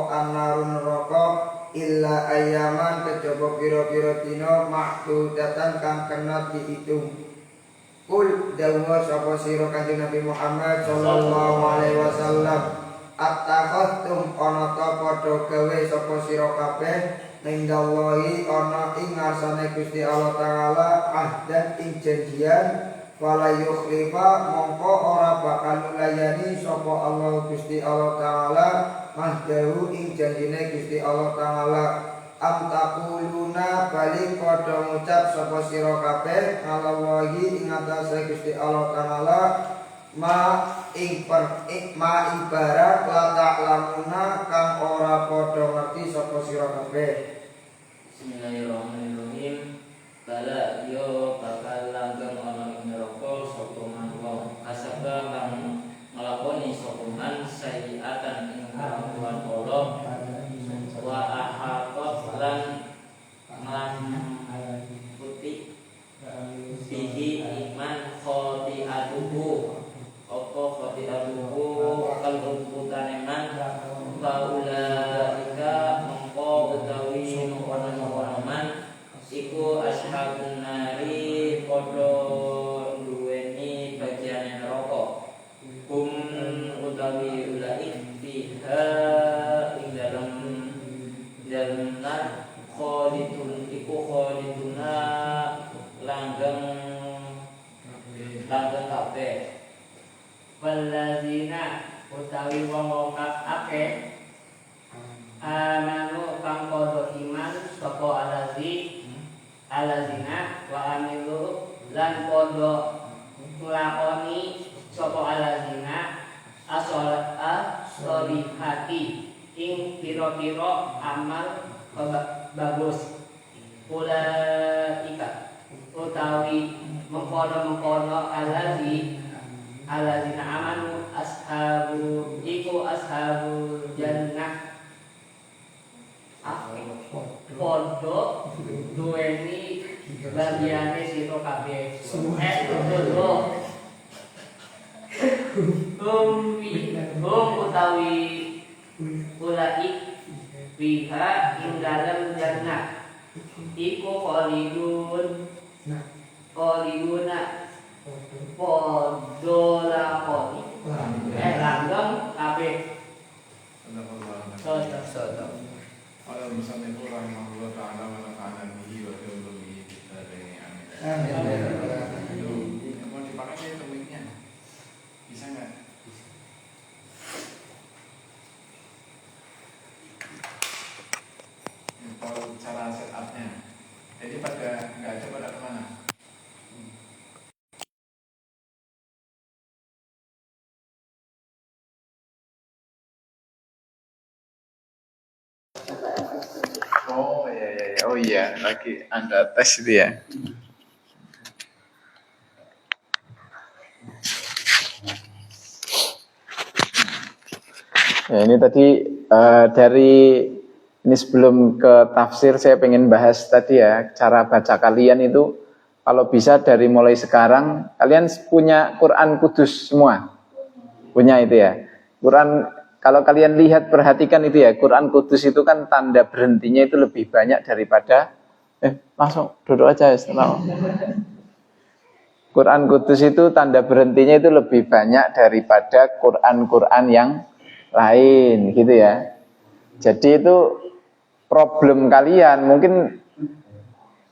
annarun neraka illa ayaman kejaba pira-pira dina mahdudatan kang kena diitung. Kul dawuh sapa sira Kanjeng Nabi Muhammad sallallahu alaihi wasallam, attakhadtum ana ta padha gawe sapa sira kabeh nindallahi ana ing ngarsane Gusti Allah taala ahdan ing janjian fala yukhlifa mongko ora bakal nulayani sapa Allah Gusti Allah taala mahdahu ing janjine Gusti Allah taala. Am taquluna bali padha ngucap sapa sira kabeh alawahi ing atase Gusti Allah taala ma ibarat la ta'lamuna kang ora padha ngerti sapa sira kabeh. Bismillahirrahmanirrahim. Bala yo bakal langgeng ana ing neraka sapa man wong asaba kang nglakoni sapa man sayiatan ing kelakuan Allah wa ahaqat lan putih bihi iman khoti'atuhu apa khoti'atuhu kalbutane man faulaika mengko utawi mengkono man iku ashabun nari padha duweni bagian neraka kum utawi ulaik fiha ing dalam nar khalidun iku khaliduna langgeng kabeh. Wallazina utawi wong akeh amanu kang padha iman sapa alazina wa amilu lan padha nglakoni sapa alazina as-sholihati ing pira-pira amal bagus. Ulaika utawi mengkono alazina amanu ashabul jannah podo duweni bagiane sira kabeh. Utawi ulaik biha ing dalam jannah iku khaliduna podo lakoni langgeng kabeh. Soto Ala musannifur rahimahullah ta'ala wa nafa'ana bihi wa bihi bidzarihi amin. Itu mau dipakai tomiknya? Bisa enggak? Kalau cara setupnya, jadi pada nggak ada pada kemana? Oh iya, lagi Anda tes itu ya. Ya ini tadi dari ini sebelum ke tafsir saya pengen bahas tadi ya cara baca kalian itu kalau bisa dari mulai sekarang kalian punya Quran Kudus semua punya itu ya Quran. Kalau kalian lihat perhatikan itu ya Quran Kudus itu kan tanda berhentinya itu lebih banyak daripada langsung duduk aja ya setelah Quran Kudus itu tanda berhentinya itu lebih banyak daripada Quran yang lain gitu ya. Jadi itu problem kalian, mungkin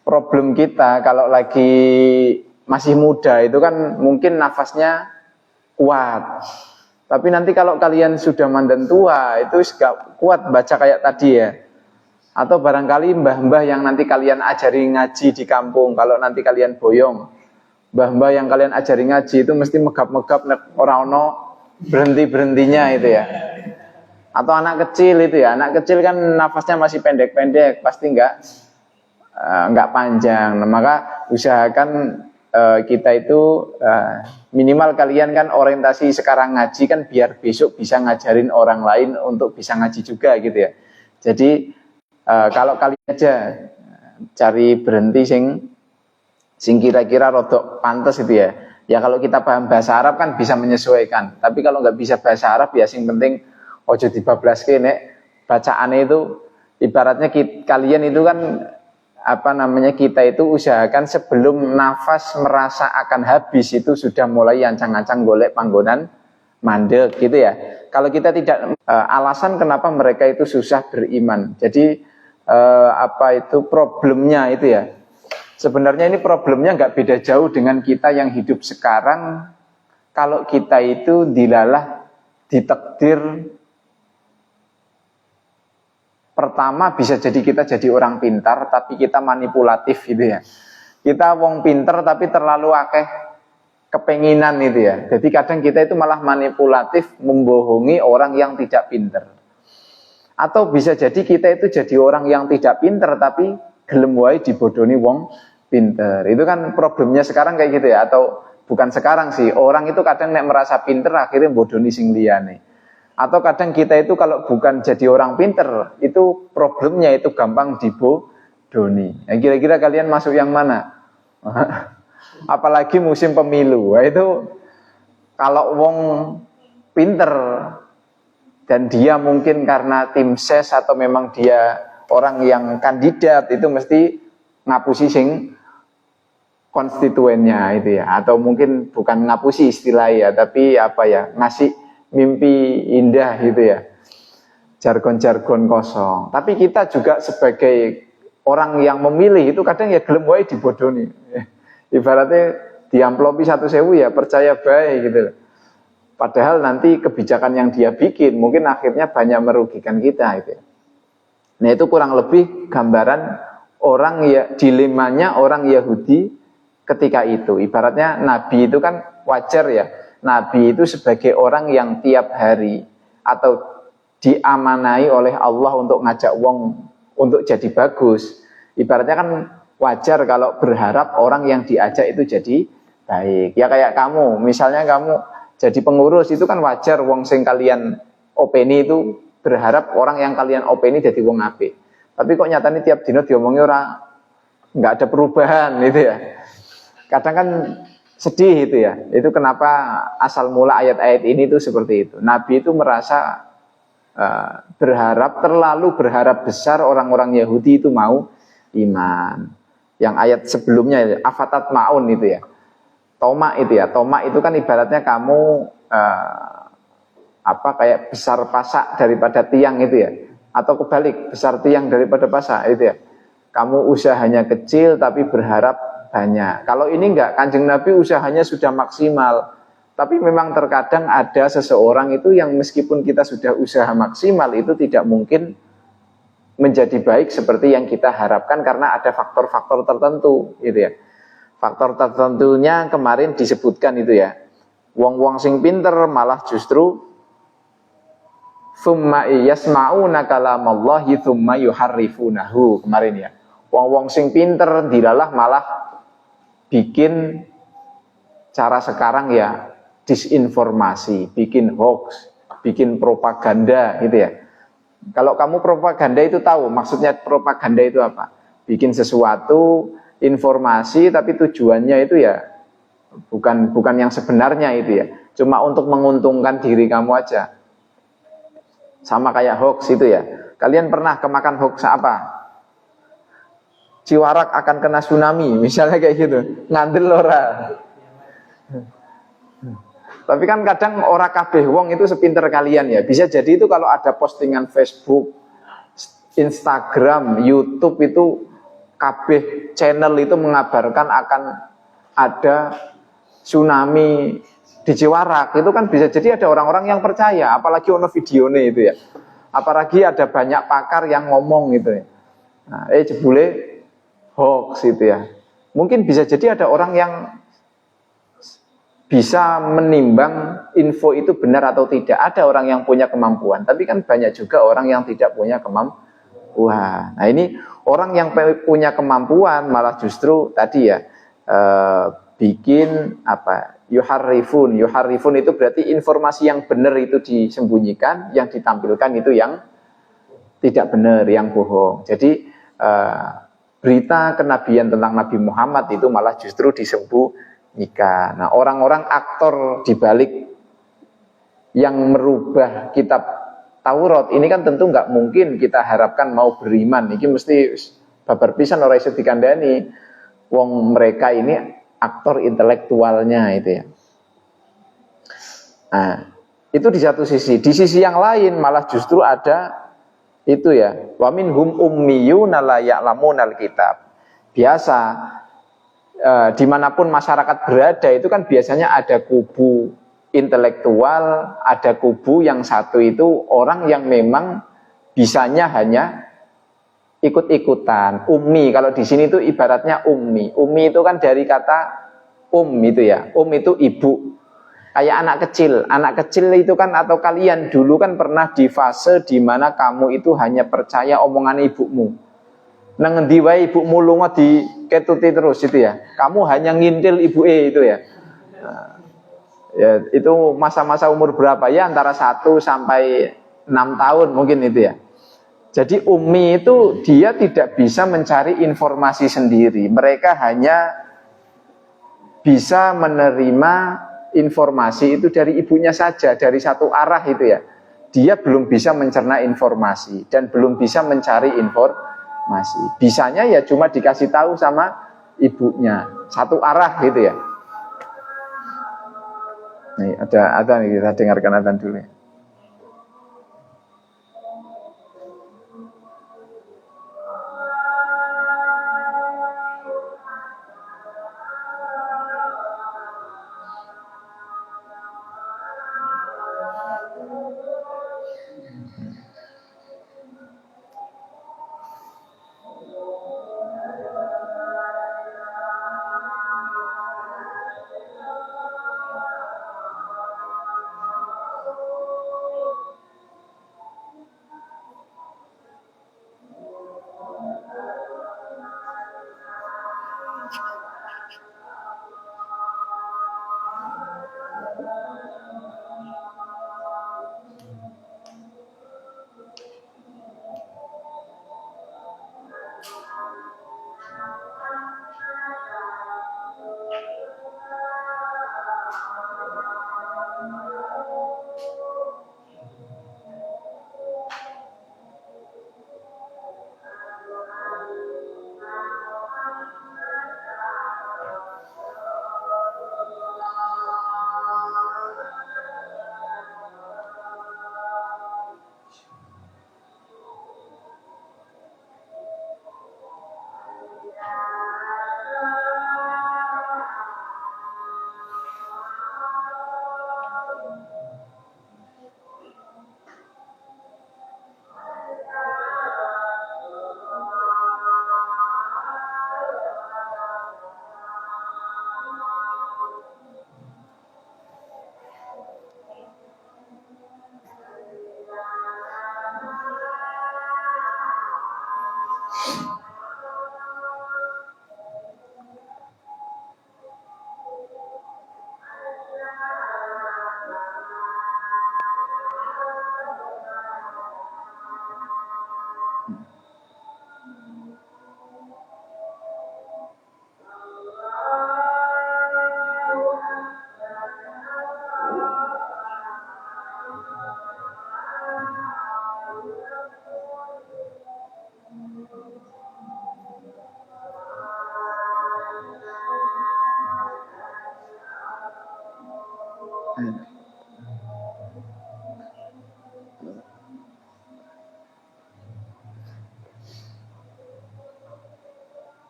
problem kita kalau lagi masih muda itu kan mungkin nafasnya kuat. Tapi nanti kalau kalian sudah mandan tua itu gak kuat baca kayak tadi ya. Atau barangkali mbah-mbah yang nanti kalian ajari ngaji di kampung, kalau nanti kalian boyong, mbah-mbah yang kalian ajari ngaji itu mesti megap-megap orang-orang berhenti-berhentinya itu ya. Atau anak kecil itu ya, anak kecil kan nafasnya masih pendek-pendek, pasti enggak panjang. Nah, maka usahakan kita itu minimal kalian kan orientasi sekarang ngaji kan biar besok bisa ngajarin orang lain untuk bisa ngaji juga gitu ya. Jadi kalau kalian aja cari berhenti sing kira-kira rodok pantas itu ya. Ya kalau kita paham bahasa Arab kan bisa menyesuaikan. Tapi kalau nggak bisa bahasa Arab ya sing penting ojo dibablaske nek bacaannya itu ibaratnya kalian itu kan kita itu usahakan sebelum nafas merasa akan habis itu sudah mulai ancang-ancang golek panggonan mandek gitu ya. Kalau kita tidak alasan kenapa mereka itu susah beriman. Jadi problemnya itu ya. Sebenarnya ini problemnya nggak beda jauh dengan kita yang hidup sekarang. Kalau kita itu dilalah ditakdir pertama bisa jadi kita jadi orang pintar tapi kita manipulatif gitu ya. Kita wong pintar tapi terlalu akeh kepenginan itu ya. Jadi kadang kita itu malah manipulatif membohongi orang yang tidak pintar. Atau bisa jadi kita itu jadi orang yang tidak pintar tapi gelem wae dibodoni wong pintar. Itu kan problemnya sekarang kayak gitu ya. Atau bukan sekarang sih, orang itu kadang nek merasa pintar akhirnya bodoni sing liyane. Atau kadang kita itu kalau bukan jadi orang pinter, itu problemnya itu gampang dibodoni. Kira-kira kalian masuk yang mana? Apalagi musim pemilu. Itu kalau wong pinter dan dia mungkin karena tim ses atau memang dia orang yang kandidat itu mesti ngapusi sing konstituennya itu ya. Atau mungkin bukan ngapusi istilahnya, tapi ngasih mimpi indah gitu ya, jargon-jargon kosong. Tapi kita juga sebagai orang yang memilih itu kadang ya gelem wae dibodoni. Ibaratnya diamplopi 1.000 ya percaya baik gitu. Padahal nanti kebijakan yang dia bikin mungkin akhirnya banyak merugikan kita gitu. Nah itu kurang lebih gambaran dilemanya orang Yahudi ketika itu. Ibaratnya Nabi itu kan wajar ya. Nabi itu sebagai orang yang tiap hari atau diamanai oleh Allah untuk ngajak wong untuk jadi bagus. Ibaratnya kan wajar kalau berharap orang yang diajak itu jadi baik. Ya kayak kamu, misalnya kamu jadi pengurus itu kan wajar wong sing kalian openi itu berharap orang yang kalian openi jadi wong apik. Tapi kok nyatanya tiap dino diomongi orang nggak ada perubahan gitu ya. Kadang kan sedih itu ya. Itu kenapa asal mula ayat-ayat ini tuh seperti itu. Nabi itu merasa terlalu berharap besar orang-orang Yahudi itu mau iman. Yang ayat sebelumnya afatat maun itu ya. Toma itu ya. Toma itu kan ibaratnya kamu kayak besar pasak daripada tiang itu ya. Atau kebalik, besar tiang daripada pasak itu ya. Kamu usahanya kecil tapi berharap banyak. Kalau ini enggak, Kanjeng Nabi usahanya sudah maksimal. Tapi memang terkadang ada seseorang itu yang meskipun kita sudah usaha maksimal itu tidak mungkin menjadi baik seperti yang kita harapkan karena ada faktor-faktor tertentu gitu ya. Faktor tertentunya kemarin disebutkan itu ya. Wong-wong sing pinter malah justru thumma yasma'una kalamallahi thumma yuharrifunahu kemarin ya. Wong-wong sing pinter dilalah malah bikin cara sekarang ya disinformasi, bikin hoax, bikin propaganda gitu ya. Kalau kamu propaganda itu tahu maksudnya propaganda itu apa? Bikin sesuatu informasi tapi tujuannya itu ya bukan yang sebenarnya itu ya. Cuma untuk menguntungkan diri kamu aja. Sama kayak hoax itu ya. Kalian pernah kemakan hoax apa? Ciwarak akan kena tsunami, misalnya kayak gitu. Ngandel ora. Tapi kan kadang ora kabeh wong itu sepinter kalian ya. Bisa jadi itu kalau ada postingan Facebook, Instagram, YouTube itu kabeh channel itu mengabarkan akan ada tsunami di Ciwarak. Itu kan bisa jadi ada orang-orang yang percaya, apalagi ono videonya itu ya. Apalagi ada banyak pakar yang ngomong gitu ya. Nah, jebule hoax itu ya. Mungkin bisa jadi ada orang yang bisa menimbang info itu benar atau tidak. Ada orang yang punya kemampuan, tapi kan banyak juga orang yang tidak punya kemampuan. Nah ini orang yang punya kemampuan malah justru tadi ya bikin yuharrifun itu berarti informasi yang benar itu disembunyikan, yang ditampilkan itu yang tidak benar, yang bohong. Jadi berita kenabian tentang Nabi Muhammad itu malah justru disembunyikan. Nah, orang-orang aktor di balik yang merubah kitab Taurat. Ini kan tentu nggak mungkin kita harapkan mau beriman. Ini mesti babar pisan ora iso dikandani. Wong mereka ini aktor intelektualnya itu ya. Nah, itu di satu sisi. Di sisi yang lain malah justru ada itu ya. Wa minhum ummiyuna la ya'lamunal kitab. Biasa dimanapun masyarakat berada itu kan biasanya ada kubu intelektual, ada kubu yang satu itu orang yang memang bisanya hanya ikut-ikutan. Ummi, kalau di sini itu ibaratnya ummi. Ummi itu kan dari kata itu ya. Itu ibu. Kayak anak kecil itu kan atau kalian dulu kan pernah di fase di mana kamu itu hanya percaya omongan ibumu. Nang ngendi wae ibumu lunga diketuti terus itu ya. Kamu hanya ngintil ibu itu ya. Ya, itu masa-masa umur berapa ya? Antara 1 sampai 6 tahun mungkin itu ya. Jadi ummi itu dia tidak bisa mencari informasi sendiri. Mereka hanya bisa menerima informasi itu dari ibunya saja, dari satu arah itu ya. Dia belum bisa mencerna informasi dan belum bisa mencari informasi. Bisanya ya cuma dikasih tahu sama ibunya, satu arah gitu ya. Nih ada adzan, kita dengarkan adzan dulu ya.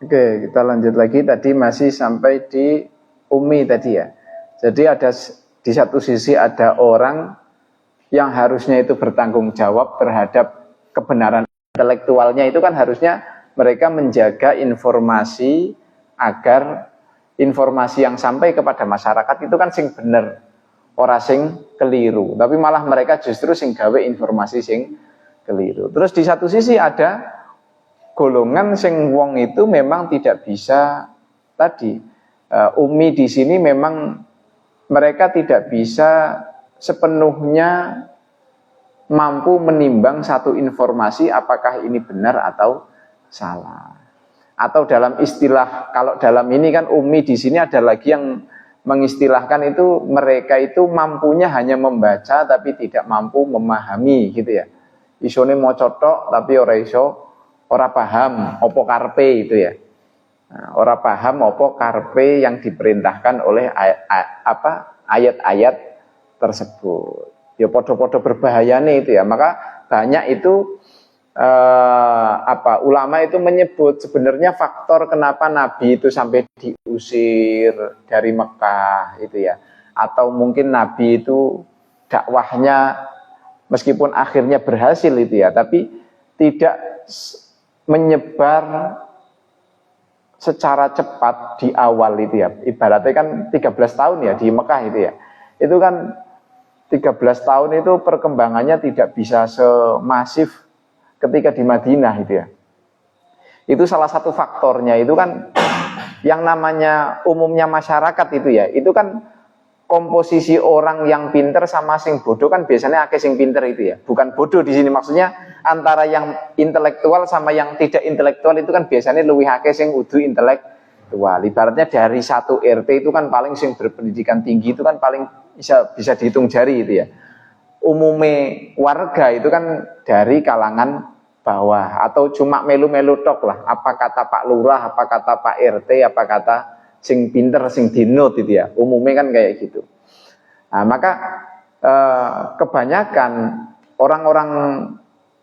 Oke, kita lanjut lagi. Tadi masih sampai di ummi tadi ya. Jadi ada di satu sisi ada orang yang harusnya itu bertanggung jawab terhadap kebenaran intelektualnya, itu kan harusnya mereka menjaga informasi agar informasi yang sampai kepada masyarakat itu kan sing bener, ora sing keliru. Tapi malah mereka justru sing gawe informasi sing keliru. Terus di satu sisi ada golongan sing wong itu memang tidak bisa tadi ummi di sini memang mereka tidak bisa sepenuhnya mampu menimbang satu informasi apakah ini benar atau salah. Atau dalam istilah, kalau dalam ini kan ummi di sini ada lagi yang mengistilahkan itu mereka itu mampunya hanya membaca tapi tidak mampu memahami gitu ya. Isone maca tok tapi ora paham apa karepe itu ya. Nah, ora paham apa karepe yang diperintahkan oleh ayat-ayat tersebut. Ya podo-podo berbahayane itu ya. Maka banyak itu ulama itu menyebut sebenarnya faktor kenapa Nabi itu sampai diusir dari Mekah itu ya, atau mungkin Nabi itu dakwahnya meskipun akhirnya berhasil itu ya, tapi tidak menyebar secara cepat di awal itu ya. Ibaratnya kan 13 tahun ya di Mekah itu ya, itu kan 13 tahun itu perkembangannya tidak bisa semasif ketika di Madinah itu ya. Itu salah satu faktornya. Itu kan yang namanya umumnya masyarakat itu ya, itu kan komposisi orang yang pinter sama sing bodoh kan biasanya akeh sing pinter itu ya. Bukan bodoh di sini, maksudnya antara yang intelektual sama yang tidak intelektual itu kan biasanya luwih akeh sing udu intelektual. Ibaratnya dari satu RT itu kan paling sing berpendidikan tinggi itu kan paling bisa dihitung jari itu ya. Umume warga itu kan dari kalangan bawah atau cuma melu-melu tok lah, apa kata Pak Lurah, apa kata Pak RT, apa kata sing pinter, sing dinut itu ya, umumnya kan kayak gitu. Nah, maka kebanyakan orang-orang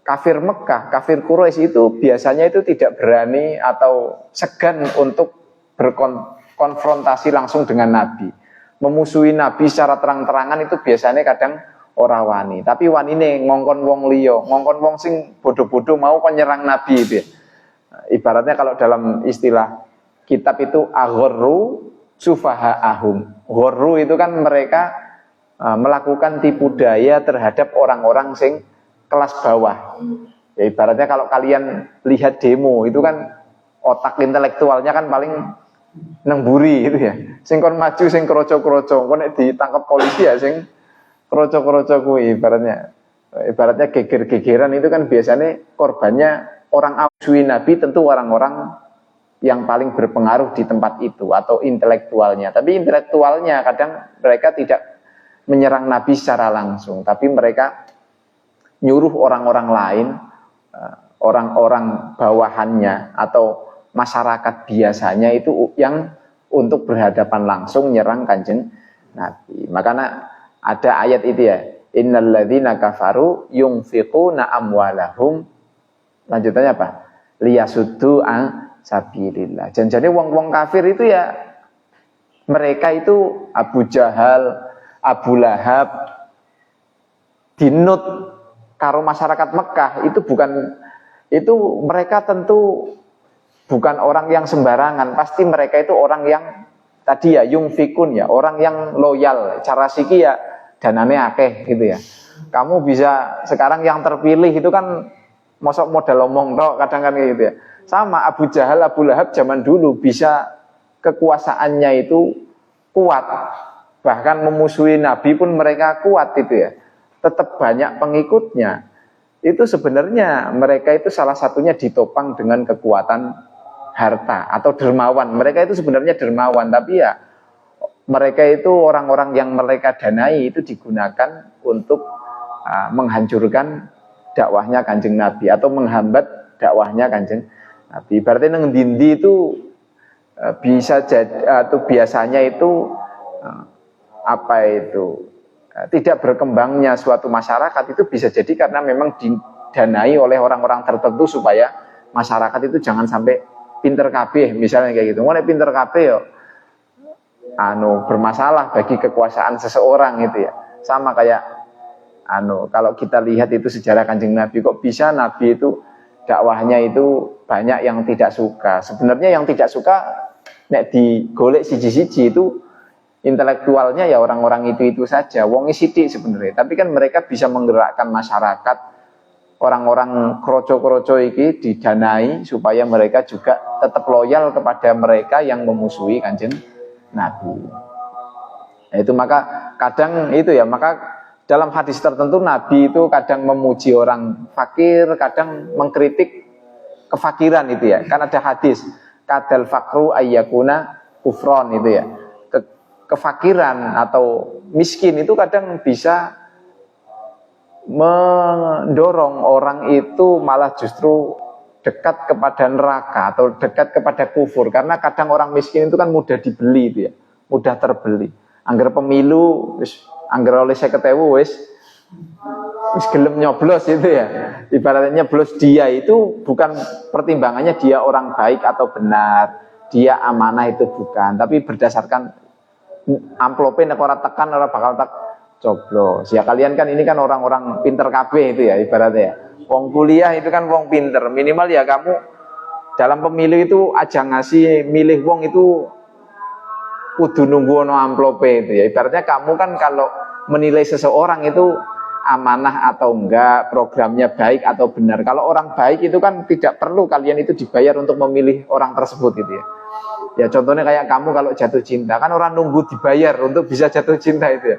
kafir Mekah, kafir Quraisy itu biasanya itu tidak berani atau segan untuk berkonfrontasi langsung dengan Nabi, memusuhi Nabi secara terang-terangan itu biasanya kadang ora wani, tapi wanine ngongkon wong liya, ngongkon wong sing bodoh-bodoh mau kon nyerang Nabi itu ya. Ibaratnya kalau dalam istilah kitab itu agharru sufaha'ahum. Gharru itu kan mereka melakukan tipu daya terhadap orang-orang sing kelas bawah. Ya ibaratnya kalau kalian lihat demo itu kan otak intelektualnya kan paling nang buri gitu ya. Sing kon maju sing kroco-kroco, kon nek ditangkap polisi ya sing kroco-kroco kuwi ibaratnya geger-gegeran itu kan biasanya korbannya orang musuhi Nabi, tentu orang-orang yang paling berpengaruh di tempat itu atau intelektualnya. Tapi intelektualnya kadang mereka tidak menyerang Nabi secara langsung, tapi mereka nyuruh orang-orang lain, orang-orang bawahannya atau masyarakat biasanya itu yang untuk berhadapan langsung nyerang Kanjeng Nabi. Makanya ada ayat itu ya, innalladzina kafaru yunfiquna amwalahum, lanjutannya apa? Liyasuddu an sabilillah. Janjane wong-wong kafir itu ya, mereka itu Abu Jahal, Abu Lahab dinut karo masyarakat Mekah itu mereka tentu bukan orang yang sembarangan, pasti mereka itu orang yang tadi ya yungfikun ya, orang yang loyal. Cara siki ya danane akeh gitu ya. Kamu bisa sekarang yang terpilih itu kan mosok modal omong tok kadang kan gitu ya. Sama Abu Jahal, Abu Lahab zaman dulu bisa kekuasaannya itu kuat. Bahkan memusuhi Nabi pun mereka kuat itu ya. Tetap banyak pengikutnya. Itu sebenarnya mereka itu salah satunya ditopang dengan kekuatan harta atau dermawan. Mereka itu sebenarnya dermawan, tapi ya mereka itu orang-orang yang mereka danai itu digunakan untuk menghancurkan dakwahnya Kanjeng Nabi atau menghambat dakwahnya Kanjeng Nabi. Berarti nang dindi itu bisa jadi atau biasanya itu tidak berkembangnya suatu masyarakat itu bisa jadi karena memang didanai oleh orang-orang tertentu supaya masyarakat itu jangan sampai pinter kabeh misalnya kayak gitu. Mulai pinter kabeh yo bermasalah bagi kekuasaan seseorang itu ya. Sama kayak kalau kita lihat itu sejarah Kanjeng Nabi, kok bisa Nabi itu dakwahnya itu banyak yang tidak suka. Sebenarnya yang tidak suka nek digolek siji-siji itu intelektualnya ya orang-orang itu saja. Wong sithik sebenarnya, tapi kan mereka bisa menggerakkan masyarakat. Orang-orang kroco-kroco ini didanai supaya mereka juga tetap loyal kepada mereka yang memusuhi Kanjeng Nabi. Nah, itu maka kadang itu ya, maka dalam hadis tertentu Nabi itu kadang memuji orang fakir, kadang mengkritik kefakiran itu ya. Kan ada hadis kadal fakru ayyakuna kufron itu ya. kefakiran atau miskin itu kadang bisa mendorong orang itu malah justru dekat kepada neraka atau dekat kepada kufur, karena kadang orang miskin itu kan mudah dibeli itu ya, mudah terbeli. Angger pemilu angger oleh 50.000 wis gelem nyoblos itu ya. Ibaratnya nyoblos dia itu bukan pertimbangannya dia orang baik atau benar, dia amanah itu bukan, tapi berdasarkan amplope nek ora tekan ora bakal tak coblos. Ya kalian kan ini kan orang-orang pinter kabeh itu ya ibaratnya ya. Wong kuliah itu kan wong pinter, minimal ya kamu dalam pemilu itu aja ngasih milih wong itu kudu nunggu ono amplope itu ya. Ibaratnya kamu kan kalau menilai seseorang itu amanah atau enggak, programnya baik atau benar. Kalau orang baik itu kan tidak perlu kalian itu dibayar untuk memilih orang tersebut gitu ya. Ya contohnya kayak kamu kalau jatuh cinta kan orang nunggu dibayar untuk bisa jatuh cinta itu ya.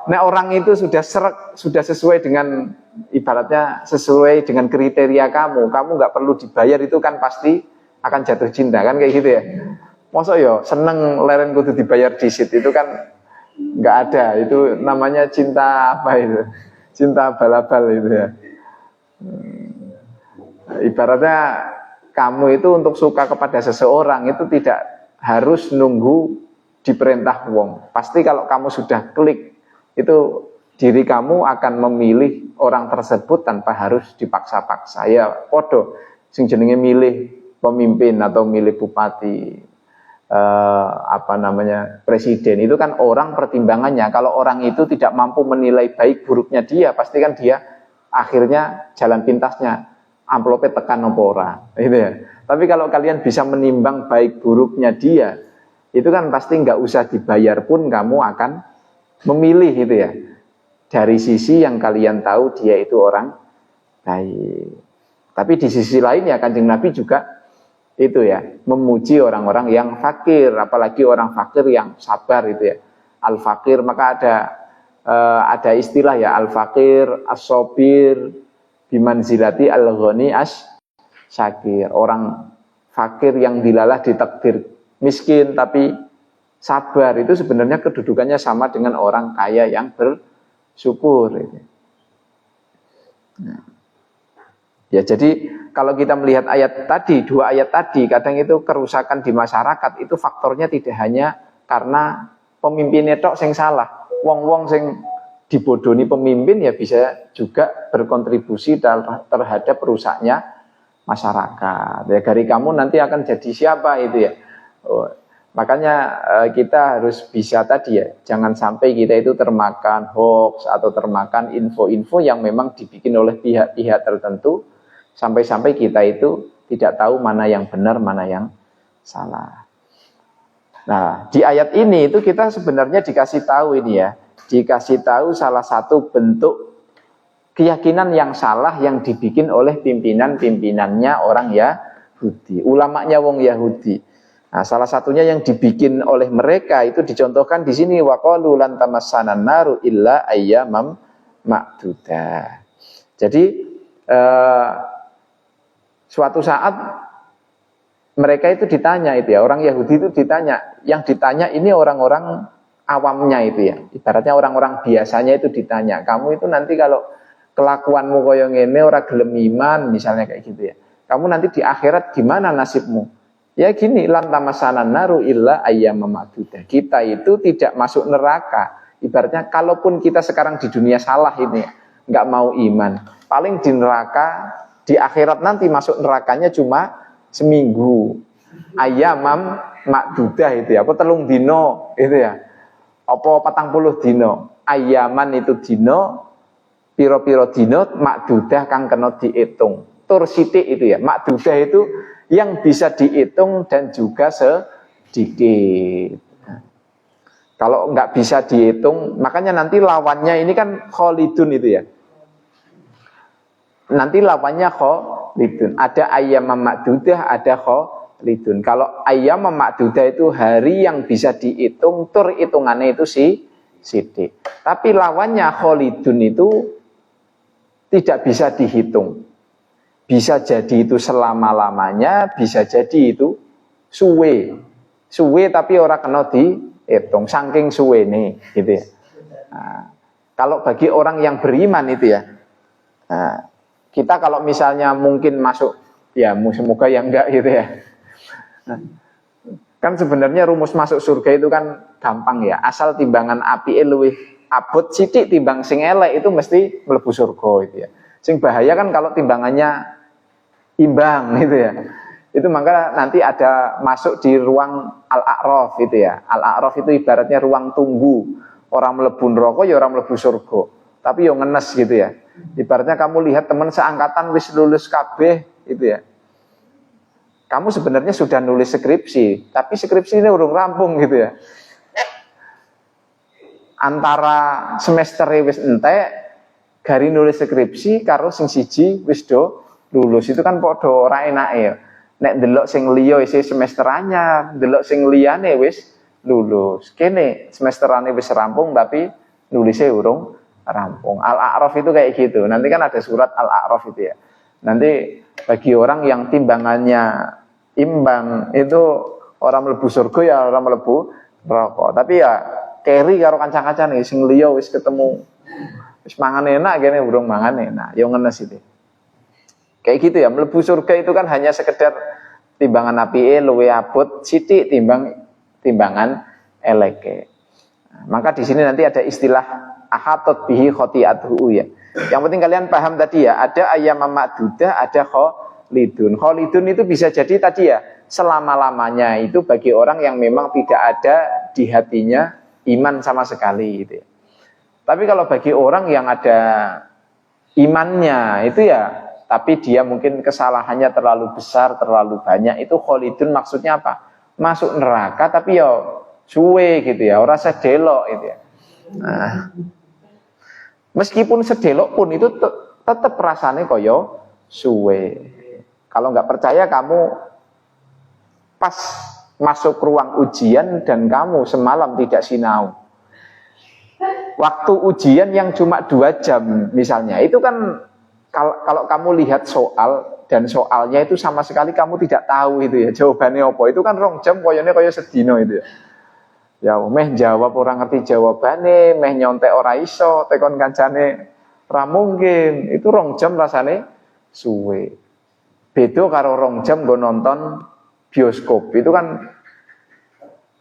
Nah orang itu sudah serak, sudah sesuai dengan ibaratnya sesuai dengan kriteria kamu nggak perlu dibayar itu kan pasti akan jatuh cinta kan kayak gitu ya. Masa ya seneng leren kudu dibayar disit itu kan nggak ada, itu namanya cinta apa itu? Cinta bal-bal itu ya. Ibaratnya kamu itu untuk suka kepada seseorang itu tidak harus nunggu diperintah wong. Pasti kalau kamu sudah klik itu diri kamu akan memilih orang tersebut tanpa harus dipaksa-paksa. Ya podo sing jenenge milih pemimpin atau milih bupati presiden itu kan orang pertimbangannya. Kalau orang itu tidak mampu menilai baik buruknya dia, pasti kan dia akhirnya jalan pintasnya amplope tekan nopo ora gitu ya. Tapi kalau kalian bisa menimbang baik buruknya dia, itu kan pasti nggak usah dibayar pun kamu akan memilih gitu ya, dari sisi yang kalian tahu dia itu orang baik. Tapi di sisi lain ya Kanjeng Nabi juga itu ya, memuji orang-orang yang fakir, apalagi orang fakir yang sabar itu ya. Al-fakir, maka ada istilah ya, al-fakir, as-sobir, bimanzilati al-ghani as-syakir. Orang fakir yang dilalah ditakdir miskin tapi sabar, itu sebenarnya kedudukannya sama dengan orang kaya yang bersyukur itu. Nah. Ya jadi kalau kita melihat ayat tadi, dua ayat tadi, kadang itu kerusakan di masyarakat itu faktornya tidak hanya karena pemimpinnya tok sing salah. Wong-wong sing dibodoni pemimpin ya bisa juga berkontribusi terhadap rusaknya masyarakat. Ya dari kamu nanti akan jadi siapa itu ya. Makanya kita harus bisa tadi ya, jangan sampai kita itu termakan hoax atau termakan info-info yang memang dibikin oleh pihak-pihak tertentu. Sampai-sampai kita itu tidak tahu mana yang benar, mana yang salah. Nah, di ayat ini itu kita sebenarnya dikasih tahu ini ya, dikasih tahu salah satu bentuk keyakinan yang salah yang dibikin oleh pimpinan-pimpinannya orang Yahudi, ulamanya wong Yahudi. Nah, salah satunya yang dibikin oleh mereka itu dicontohkan di sini, waqalu lan tamassanan naru illa ayyamam ma'dudah. Jadi suatu saat mereka itu ditanya itu ya, orang Yahudi itu ditanya, yang ditanya ini orang-orang awamnya itu ya, ibaratnya orang-orang biasanya itu ditanya, kamu itu nanti kalau kelakuanmu koyo ngene ora gelem iman misalnya kayak gitu ya, kamu nanti di akhirat gimana nasibmu? Ya gini, lan tamasanan naru illa ayyamam ma'dudah. Kita itu tidak masuk neraka. Ibaratnya kalaupun kita sekarang di dunia salah ini, nggak mau iman, paling di neraka, di akhirat nanti masuk nerakanya cuma seminggu. Ayyamam ma'dudah itu ya, apa telung dino itu ya, apa 40 dino. Ayyaman itu dino, piro-piro dino, ma'dudah kang kena dihitung. Tur sithik itu ya, ma'dudah itu yang bisa dihitung dan juga sedikit. Kalau nggak bisa dihitung, makanya nanti lawannya ini kan kholidun itu ya. Nanti lawannya kholidun. Ada ayyamam ma'dudah, ada kholidun. Kalau ayyamam ma'dudah itu hari yang bisa dihitung, tur hitungannya itu sidik. Tapi lawannya kholidun itu tidak bisa dihitung. Bisa jadi itu selama-lamanya, bisa jadi itu suwe. Suwe tapi orang kena dihitung saking suwene gitu ya. Nah, kalau bagi orang yang beriman itu ya, nah, kita kalau misalnya mungkin masuk, ya semoga yang enggak gitu ya. Nah, kan sebenarnya rumus masuk surga itu kan gampang ya, asal timbangan api luwih abot sithik timbang sing elek itu mesti mlebu surga itu ya. Sing bahaya kan kalau timbangannya imbang gitu ya. Itu maka nanti ada masuk di ruang al-a'raf itu ya. Al-a'raf itu ibaratnya ruang tunggu. Orang mlebu neraka ya orang mlebu surga. Tapi yo ngenes gitu ya. Ibaratnya kamu lihat teman seangkatan wis lulus kabeh itu ya. Kamu sebenarnya sudah nulis skripsi, tapi skripsi ini urung rampung gitu ya. Antara semester wis entek gari nulis skripsi karo sing siji wis do lulus itu kan padha ora enake. Nek delok sing liya isih semester anyar, delok sing liyane wis lulus. Kene semesterane wis rampung tapi nulisnya urung rampung. Al-A'raf itu kayak gitu. Nanti kan ada surat Al-A'raf itu ya. Nanti bagi orang yang timbangannya imbang itu orang mlebu surga ya orang mlebu neraka. Tapi ya keri karo kanca-kancane sing liya wis ketemu wis mangan enak kene urung mangan enak. Ya ngenes itu. Kayak gitu ya, mlebu surga itu kan hanya sekedar timbangan apike luwih abot sithik timbangan eleke. Nah, maka di sini nanti ada istilah ahatot bihi khoti'atuhu ya. Yang penting kalian paham tadi ya, ada ayam ma'dudah, ada kholidun. Kholidun itu bisa jadi tadi ya, selama-lamanya itu bagi orang yang memang tidak ada di hatinya iman sama sekali gitu ya. Tapi kalau bagi orang yang ada imannya itu ya, tapi dia mungkin kesalahannya terlalu besar, terlalu banyak, itu kholidun maksudnya apa? Masuk neraka tapi ya suwe gitu ya, ora sedelok gitu ya. Nah, meskipun sedelok pun itu tetap rasanya koyo suwe. Kalau nggak percaya kamu pas masuk ruang ujian dan kamu semalam tidak sinau. Waktu ujian yang cuma 2 jam misalnya, itu kan kalau kamu lihat soal dan soalnya itu sama sekali kamu tidak tahu itu ya jawabannya apa, itu kan 2 jam koyone koyo sedino itu ya. Ya meh jawab orang ngerti jawabannya, meh nyontek ora iso, tekon kancane ora mungkin. Itu 2 jam rasane suwe. Beda karo 2 jam go nonton bioskop. Itu kan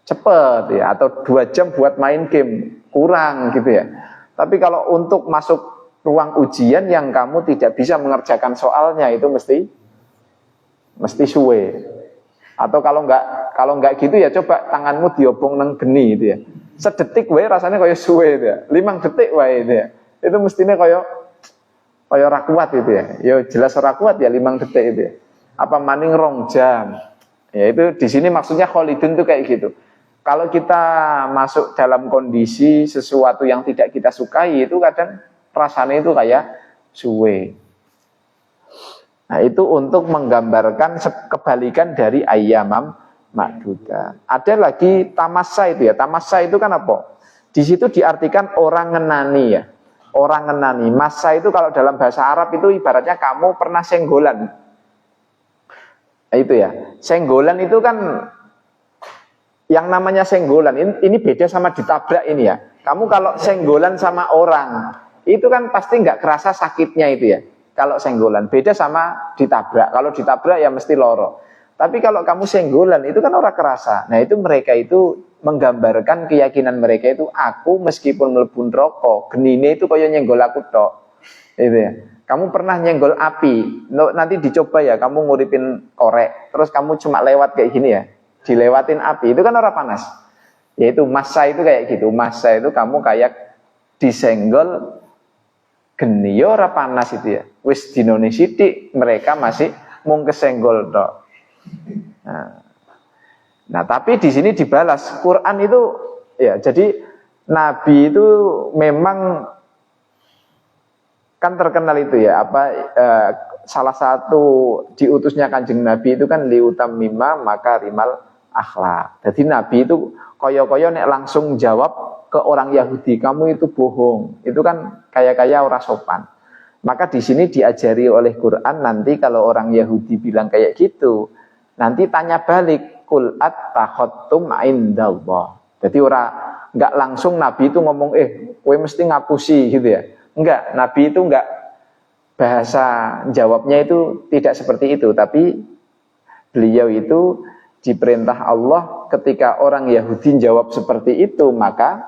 cepet ya, atau 2 jam buat main game kurang gitu ya. Tapi kalau untuk masuk ruang ujian yang kamu tidak bisa mengerjakan soalnya itu mesti suwe. Atau kalau enggak gitu ya coba tanganmu diobong nang geni gitu ya. Sedetik wae rasanya kaya suwe itu ya. 5 detik wae itu ya. Itu mestinya kaya ora kuat itu ya. Ya jelas ora kuat ya 5 detik itu ya. Apa maning 2 jam. Ya itu di sini maksudnya kholidun itu kayak gitu. Kalau kita masuk dalam kondisi sesuatu yang tidak kita sukai itu kadang rasanya itu kayak suwe. Nah itu untuk menggambarkan kebalikan dari ayyamam ma'dudah. Ada lagi tamassa itu ya. Tamassa itu kan apa? Di situ diartikan orang ngenani ya. Orang ngenani. Massa itu kalau dalam bahasa Arab itu ibaratnya kamu pernah senggolan. Nah, itu ya. Senggolan itu kan yang namanya senggolan. Ini beda sama ditabrak ini ya. Kamu kalau senggolan sama orang itu kan pasti nggak kerasa sakitnya itu ya. Kalau senggolan beda sama ditabrak. Kalau ditabrak ya mesti loro. Tapi kalau kamu senggolan itu kan orang kerasa. Nah itu mereka itu menggambarkan keyakinan mereka itu aku meskipun mlebu neraka, genine itu kaya nyenggol aku tok. Itu ya. Kamu pernah nyenggol api. Nanti dicoba ya kamu nguripin korek. Terus kamu cuma lewat kayak gini ya. Dilewatin api itu kan orang panas. Yaitu massa itu kayak gitu. Massa itu kamu kayak disenggol geni ya ora panas itu ya. Wis dinone sithik mereka masih mung kesenggol tok. Nah, tapi di sini dibalas Quran itu ya. Jadi Nabi itu memang kan terkenal itu ya salah satu diutusnya Kanjeng Nabi itu kan liutammima makarimal akhlak. Jadi Nabi itu koyo-koyo nek langsung jawab ke orang Yahudi, kamu itu bohong. Itu kan kaya-kaya ora sopan. Maka di sini diajari oleh Quran nanti kalau orang Yahudi bilang kayak gitu, nanti tanya balik, qul attakhadtum indallah. Jadi nggak langsung Nabi itu ngomong kowe mesti ngapusi gitu ya. Enggak, Nabi itu enggak, bahasa jawabnya itu tidak seperti itu, tapi beliau itu diperintah Allah ketika orang Yahudi jawab seperti itu, maka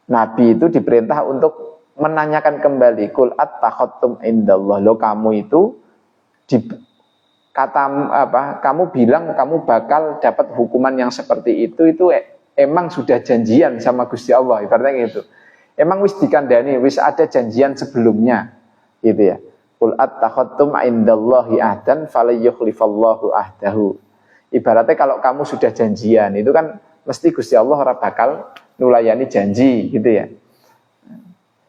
Nabi itu diperintah untuk menanyakan kembali, kul attakhadtum indallah, lo kamu itu kamu bilang kamu bakal dapat hukuman yang seperti itu emang sudah janjian sama Gusti Allah, ibaratnya gitu. Emang wis dikandani, wis ada janjian sebelumnya, gitu ya. Qul attakhadtum indallahi ahdan falyukhlifallahu ahdahu. Ibaratnya kalau kamu sudah janjian, itu kan mesti Gusti Allah ora bakal nulayani janji, gitu ya.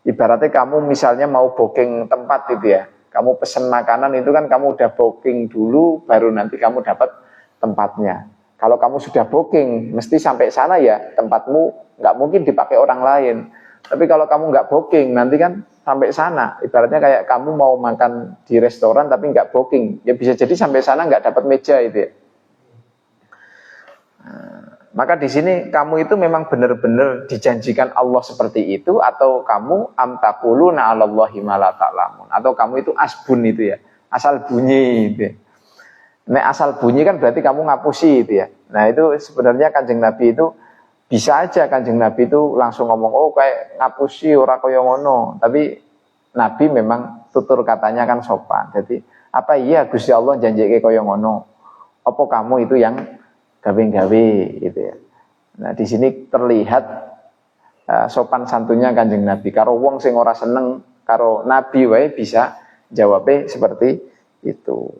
Ibaratnya kamu misalnya mau booking tempat gitu ya. Kamu pesen makanan itu kan kamu udah booking dulu, baru nanti kamu dapat tempatnya. Kalau kamu sudah booking, mesti sampai sana ya tempatmu nggak mungkin dipakai orang lain. Tapi kalau kamu nggak booking, nanti kan sampai sana, ibaratnya kayak kamu mau makan di restoran tapi nggak booking, ya bisa jadi sampai sana nggak dapat meja itu ya. Maka di sini kamu itu memang benar-benar dijanjikan Allah seperti itu, atau kamu amtaquluna 'alallahi ma la ta'lamun, atau kamu itu asbun itu ya, asal bunyi itu ya. Nek asal bunyi kan berarti kamu ngapusi itu ya. Nah itu sebenarnya Kanjeng Nabi itu bisa aja Kanjeng Nabi itu langsung ngomong kayak ngapusi ora kaya ngono, tapi Nabi memang tutur katanya kan sopan. Jadi apa iya Gusti Allah janjike kaya ngono? Apa kamu itu yang gawe-gawe gitu ya. Nah di sini terlihat sopan santunnya Kanjeng Nabi. Karo wong sing ora seneng karo Nabi wae bisa jawabnya seperti itu.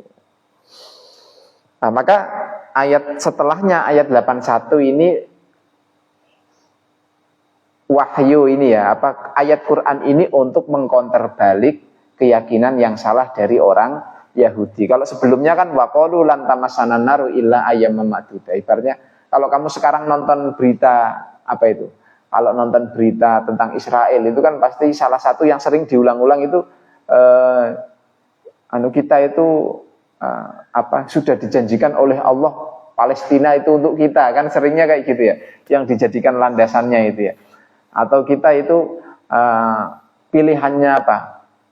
Nah, maka ayat setelahnya ayat 81 ini wahyu ini ya, ayat Quran ini untuk mengkonter balik keyakinan yang salah dari orang Yahudi. Kalau sebelumnya kan waqalu lan tamassana naru illa ayyaman ma'dudah. Ibaratnya kalau kamu sekarang nonton berita itu? Kalau nonton berita tentang Israel itu kan pasti salah satu yang sering diulang-ulang itu kita itu sudah dijanjikan oleh Allah Palestina itu untuk kita, kan seringnya kayak gitu ya, yang dijadikan landasannya itu ya. Atau kita itu pilihannya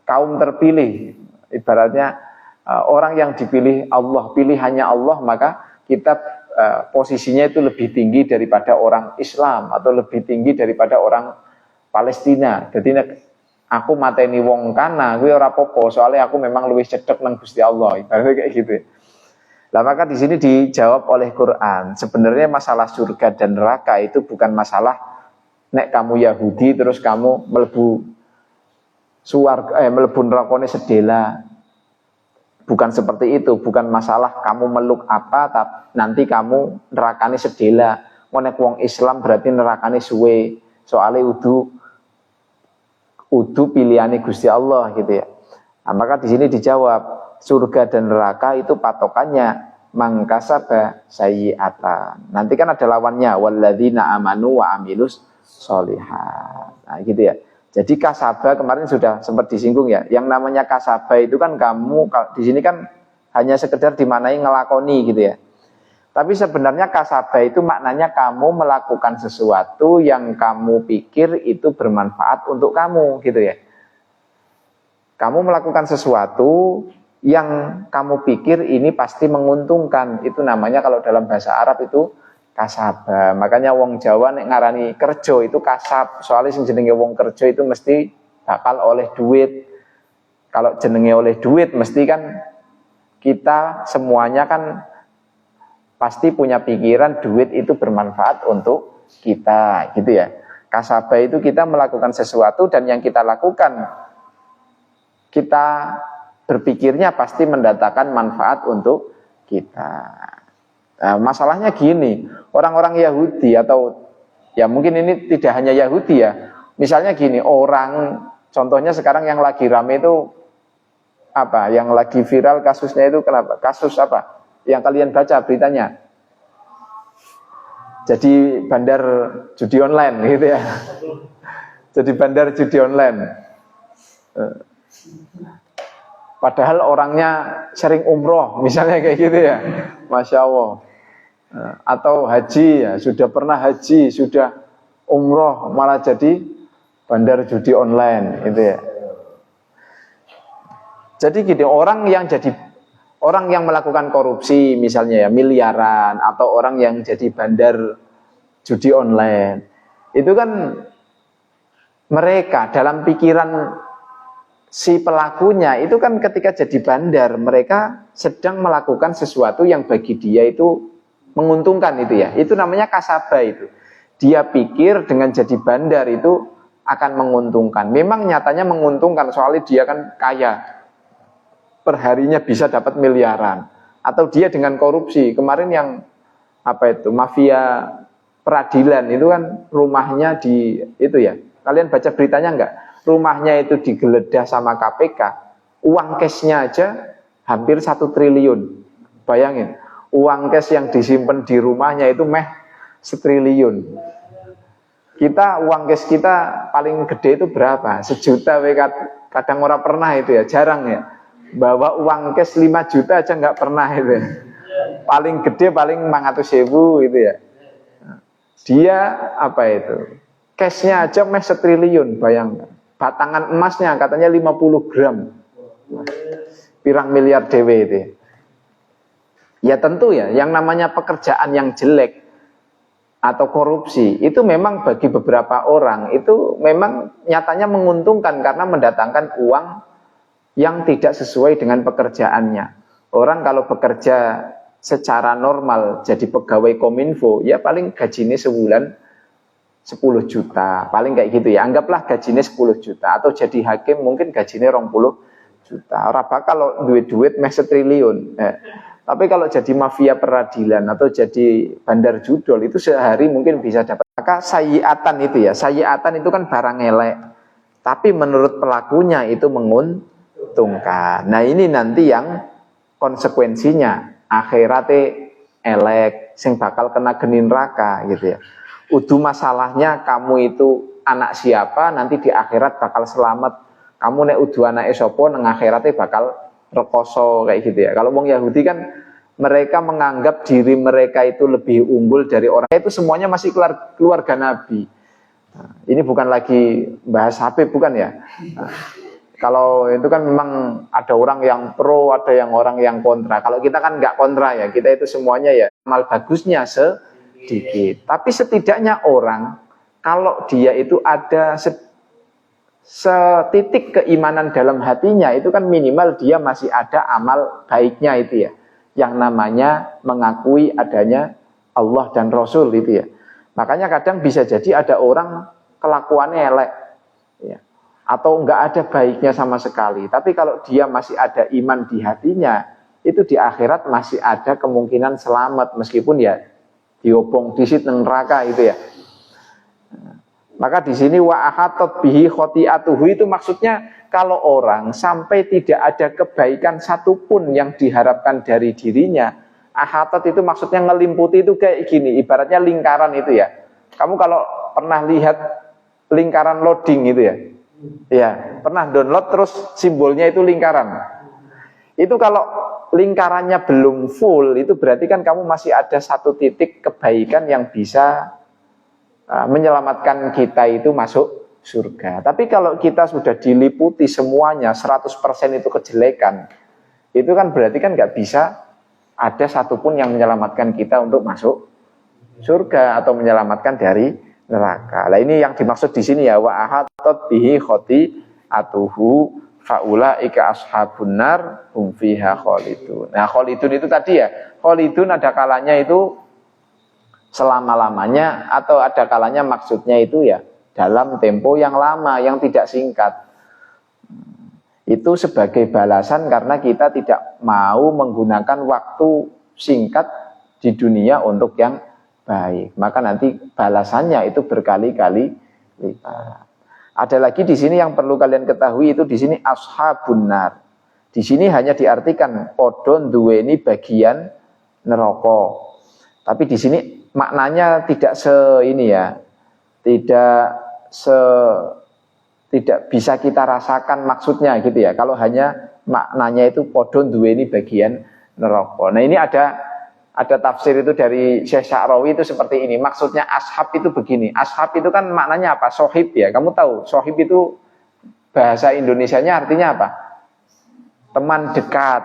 kaum terpilih, ibaratnya orang yang dipilih Allah, pilihannya Allah, maka kita posisinya itu lebih tinggi daripada orang Islam atau lebih tinggi daripada orang Palestina. Jadi aku mateni wong kana kuwi ora apa-apa, soalnya aku memang luwih cedhek nang Gusti Allah, ibaratnya kayak gitu. Lah maka di sini dijawab oleh Quran, sebenarnya masalah surga dan neraka itu bukan masalah nek kamu Yahudi terus kamu mlebu nerakane sedela. Bukan seperti itu, bukan masalah kamu meluk apa nanti kamu nerakane sedela. Nek wong Islam berarti nerakane suwe, soalnya udu pilihane Gusti Allah gitu ya. Nah, maka di sini dijawab surga dan neraka itu patokannya mangkasaba sayyi'atan. Nanti kan ada lawannya walladzina amanu wa amilus sholihat. Nah, gitu ya. Jadi kasaba kemarin sudah sempat disinggung ya. Yang namanya kasaba itu kan kamu di sini kan hanya sekedar dimanai ngelakoni gitu ya. Tapi sebenarnya kasaba itu maknanya kamu melakukan sesuatu yang kamu pikir itu bermanfaat untuk kamu gitu ya. Kamu melakukan sesuatu yang kamu pikir ini pasti menguntungkan. Itu namanya kalau dalam bahasa Arab itu kasaba. Makanya wong Jawa nek ngarani kerja itu kasab. Soalnya sing jenenge wong kerja itu mesti bakal oleh duit. Kalau jenenge oleh duit mesti kan kita semuanya kan pasti punya pikiran duit itu bermanfaat untuk kita gitu ya. Kasaba itu kita melakukan sesuatu dan yang kita lakukan kita berpikirnya pasti mendatangkan manfaat untuk kita. Nah, masalahnya gini, orang-orang Yahudi atau ya mungkin ini tidak hanya Yahudi ya. Misalnya gini, orang contohnya sekarang yang lagi rame itu yang lagi viral kasusnya itu kenapa? Kasus apa? Yang kalian baca beritanya. Jadi bandar judi online gitu ya. Jadi bandar judi online. Padahal orangnya sering umroh, misalnya kayak gitu ya. Masya Allah. atau haji ya, sudah pernah haji, sudah umroh malah jadi bandar judi online gitu ya. Jadi gini, orang yang melakukan korupsi misalnya ya miliaran, atau orang yang jadi bandar judi online, itu kan mereka dalam pikiran si pelakunya itu kan ketika jadi bandar mereka sedang melakukan sesuatu yang bagi dia itu menguntungkan itu ya. Itu namanya kasabah itu. Dia pikir dengan jadi bandar itu akan menguntungkan. Memang nyatanya menguntungkan, soalnya dia kan kaya. Perharinya bisa dapat miliaran. Atau dia dengan korupsi. Kemarin yang mafia peradilan itu kan rumahnya di itu ya. Kalian baca beritanya enggak? Rumahnya itu digeledah sama KPK. Uang cashnya aja hampir 1 triliun. Bayangin, uang cash yang disimpan di rumahnya itu 1 triliun. Kita uang cash kita paling gede itu berapa? 1 juta, kadang orang pernah itu ya, jarang ya. Bawa uang cash 5 juta aja nggak pernah itu ya. Paling gede paling 500.000 itu ya. Dia cashnya aja 1 triliun, bayangkan. Batangan emasnya katanya 50 gram. Pirang miliar dewe itu ya. Ya tentu ya, yang namanya pekerjaan yang jelek atau korupsi itu memang bagi beberapa orang itu memang nyatanya menguntungkan karena mendatangkan uang yang tidak sesuai dengan pekerjaannya. Orang kalau bekerja secara normal jadi pegawai Kominfo, ya paling gajinya sebulan 10 juta, paling kayak gitu ya. Anggaplah gajinya 10 juta, atau jadi hakim mungkin gajinya 20 juta. Ora bakal kalau duit-duit 1 triliun. Tapi kalau jadi mafia peradilan atau jadi bandar judol itu sehari mungkin bisa dapat. Maka sayiatan itu ya, sayiatan itu kan barang elek. Tapi menurut pelakunya itu menguntungkan. Nah ini nanti yang konsekuensinya akhiratnya elek, sing bakal kena geni neraka gitu ya. Udu masalahnya kamu itu anak siapa, nanti di akhirat bakal selamat. Kamu nek udu anak esopo, nang akhiratnya bakal rekoso kayak gitu ya. Kalau wong Yahudi kan mereka menganggap diri mereka itu lebih unggul dari orang. Itu semuanya masih keluarga Nabi. Nah, ini bukan lagi bahas Habib, bukan ya. Nah, kalau itu kan memang ada orang yang pro, ada yang orang yang kontra. Kalau kita kan nggak kontra ya, kita itu semuanya ya amal bagusnya sedikit. Tapi setidaknya orang kalau dia itu ada setitik keimanan dalam hatinya, itu kan minimal dia masih ada amal baiknya itu ya, yang namanya mengakui adanya Allah dan Rasul itu ya. Makanya kadang bisa jadi ada orang kelakuannya elek ya, atau enggak ada baiknya sama sekali, tapi kalau dia masih ada iman di hatinya, itu di akhirat masih ada kemungkinan selamat meskipun ya diobong disit nang neraka itu ya. Maka di sini wa ahatat bihi khoti'atuhu itu maksudnya kalau orang sampai tidak ada kebaikan satupun yang diharapkan dari dirinya, ahatat itu maksudnya ngelimputi itu kayak gini, ibaratnya lingkaran itu ya. Kamu kalau pernah lihat lingkaran loading itu ya, ya pernah download terus simbolnya itu lingkaran. Itu kalau lingkarannya belum full, itu berarti kan kamu masih ada satu titik kebaikan yang bisa menyelamatkan kita itu masuk surga. Tapi kalau kita sudah diliputi semuanya 100% itu kejelekan, itu kan berarti kan nggak bisa ada satupun yang menyelamatkan kita untuk masuk surga atau menyelamatkan dari neraka. Nah ini yang dimaksud di sini ya, wa ahatat bihi khoti'atuhu faulaika ashabun nar hum fiha khalidun. Nah khalidun itu tadi ya, khalidun ada kalanya itu selama-lamanya, atau ada kalanya maksudnya itu ya dalam tempo yang lama, yang tidak singkat. Itu sebagai balasan karena kita tidak mau menggunakan waktu singkat di dunia untuk yang baik. Maka nanti balasannya itu berkali-kali lipat. Ada lagi di sini yang perlu kalian ketahui, itu di sini ashabun nar. Di sini hanya diartikan podon duweni bagian neraka. Tapi di sini maknanya tidak tidak bisa kita rasakan maksudnya gitu ya. Kalau hanya maknanya itu podon duweni bagian neraka. Nah ini ada Ada tafsir itu dari Syekh Sya'rawi itu seperti ini. Maksudnya ashab itu begini. Ashab itu kan maknanya apa? Sohib ya. Kamu tahu, sohib itu bahasa Indonesianya artinya apa? Teman dekat,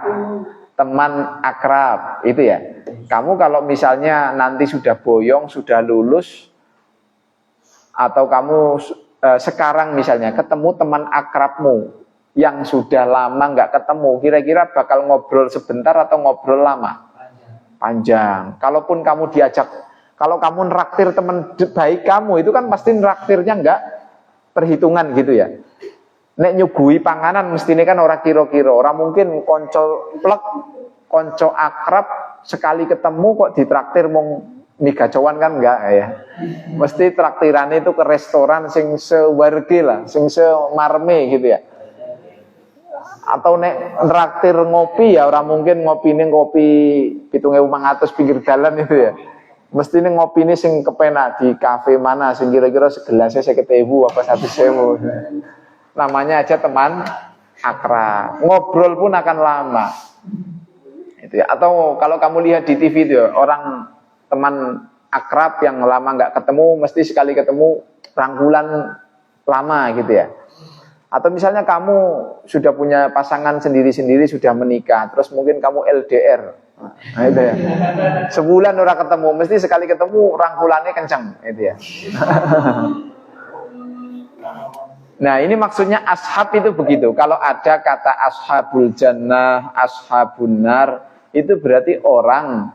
teman akrab, itu ya. Kamu kalau misalnya nanti sudah boyong, sudah lulus, atau kamu sekarang misalnya ketemu teman akrabmu yang sudah lama nggak ketemu, kira-kira bakal ngobrol sebentar atau ngobrol lama? Panjang. Kalaupun kamu diajak, kalau kamu neraktir teman baik kamu, itu kan pasti neraktirnya nggak perhitungan gitu ya. Nek nyugui panganan mestine kan orang kira-kira, orang mungkin konco plek, konco akrab sekali ketemu kok ditraktir mong mie gacoan kan enggak ya. Mesti traktirannya itu ke restoran sing sewargi lah, sing semarme gitu ya. Atau nek traktir ngopi ya orang mungkin ngopine kopi 7.500 pinggir jalan itu ya. Mesti ini ngopi ini sing kepenak di kafe mana sing kira-kira segelasnya 50.000 apa 100.000. Namanya aja teman akrab. Ngobrol pun akan lama. Itu ya. Atau kalau kamu lihat di TV itu ya, orang teman akrab yang lama nggak ketemu mesti sekali ketemu rangkulan lama gitu ya. Atau misalnya kamu sudah punya pasangan sendiri-sendiri, sudah menikah, terus mungkin kamu LDR. Nah, itu ya. Sebulan orang ketemu, mesti sekali ketemu rangkulannya kencang, itu ya. Nah, ini maksudnya ashab itu begitu. Kalau ada kata ashabul jannah, ashabun nar, itu berarti orang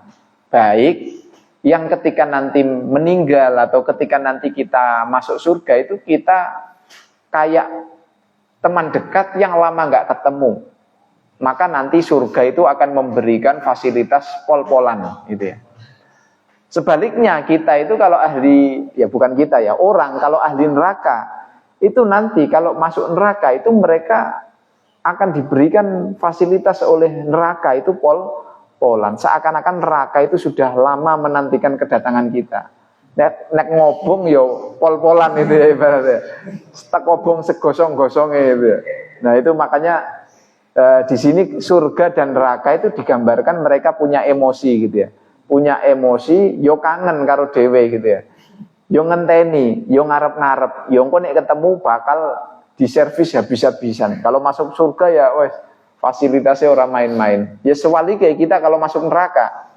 baik yang ketika nanti meninggal atau ketika nanti kita masuk surga itu kita kayak teman dekat yang lama nggak ketemu, maka nanti surga itu akan memberikan fasilitas pol-polan, gitu ya. Sebaliknya kita itu kalau ahli, ya bukan kita ya, orang kalau ahli neraka itu nanti kalau masuk neraka itu mereka akan diberikan fasilitas oleh neraka itu pol-polan, seakan-akan neraka itu sudah lama menantikan kedatangan kita. Nek ngobong yo pol-polan itu ya ibaratnya. Stek ngobong segosong-gosongnya itu ya. Nah itu makanya di sini surga dan neraka itu digambarkan mereka punya emosi gitu ya. Punya emosi, yo kangen karo dewe gitu ya. Yo ngenteni, yo ngarep-ngarep, yo engko nek ketemu bakal diservis habis-habisan. Kalau masuk surga ya wes fasilitasnya orang main-main. Ya sewali kayak kita kalau masuk neraka.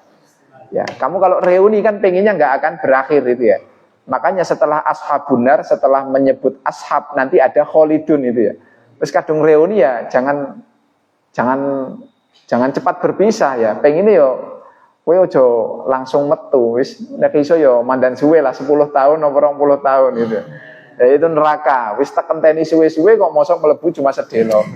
Ya, kamu kalau reuni kan pengennya nggak akan berakhir itu ya. Makanya setelah ashabun nar, setelah menyebut ashab nanti ada kholidun itu ya. Terus kadung reuni ya jangan cepat berpisah ya. Pengennya yo kowe ojo langsung metu wis nek iso yo mandan suwe lah 10 tahun atau 20 tahun gitu. Ya itu neraka. Wis tak enteni suwe-suwe kok mosok mlebu cuma sedelo.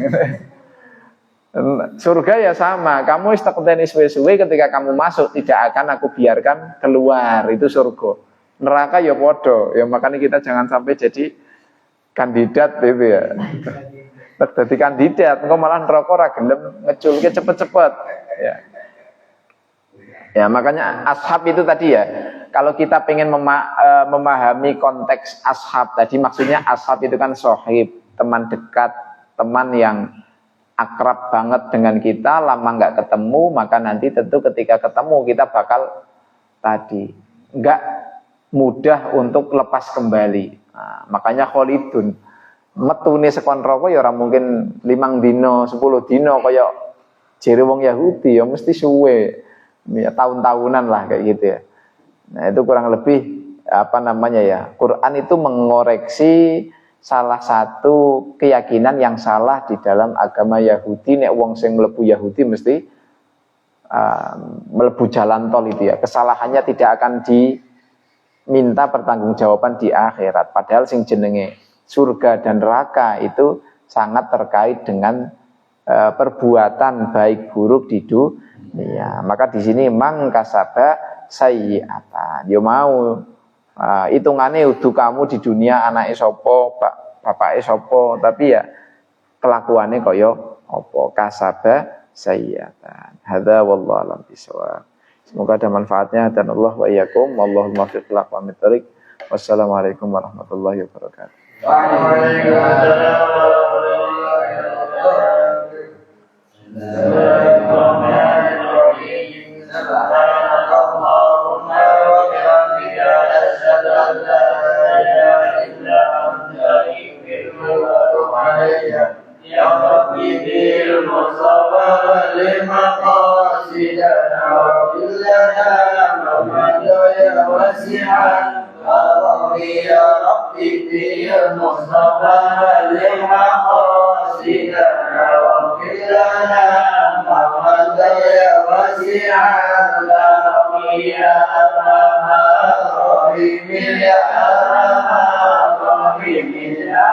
Surga ya sama, kamu istakuteni suwe-suwe ketika kamu masuk tidak akan aku biarkan keluar, itu surga. Neraka ya podo, ya makanya kita jangan sampai jadi kandidat itu ya. Jadi kandidat, engkau malah neraka ora gelem ngeculke cepet-cepet. Ya. Ya makanya ashab itu tadi ya. Kalau kita pengen memahami konteks ashab tadi, maksudnya ashab itu kan sohib, teman dekat, teman yang akrab banget dengan kita, lama nggak ketemu, maka nanti tentu ketika ketemu kita bakal tadi nggak mudah untuk lepas kembali. Nah, makanya kholidun metune sekon roko ya orang mungkin 5 dino, 10 dino kaya jere wong Yahudi ya mesti suwe. Ya tahun-tahunan lah kayak gitu ya. Nah, itu kurang lebih apa namanya ya? Quran itu mengoreksi salah satu keyakinan yang salah di dalam agama Yahudi. Nek wong sing mlebu Yahudi mesti mlebu jalan tol itu ya. Kesalahannya tidak akan diminta pertanggungjawaban di akhirat. Padahal sing jenenge surga dan neraka itu sangat terkait dengan perbuatan baik buruk di dunia. Maka di sini mangkasaba sayyi'atan. Yo mau hitungannya udah kamu di dunia anake sapa, bapake sapa, tapi ya kelakuannya kaya apa kasaba sayyi'atan. Hadza wallahu a'lam bishawab. Semoga ada manfaatnya dan Allah wa iyyakum wallahu muwaffiq ila aqwamit thoriq. Wassalamualaikum warahmatullahi wabarakatuh. Waalaikumsalam. مقصدنا واغفر لنا مضايا واسعا يا ربي في المصطفى لمقاصدنا واغفر لنا مضايا واسعا يا رحيم يا رحيم يا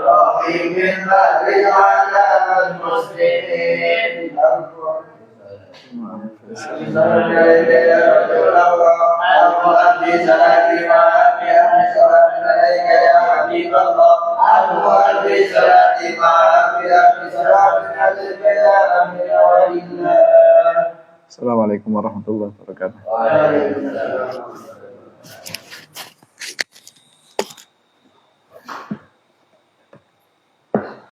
رحيم بارك على المسلمين Assalamualaikum warahmatullahi wabarakatuh. Waalaikumsalam.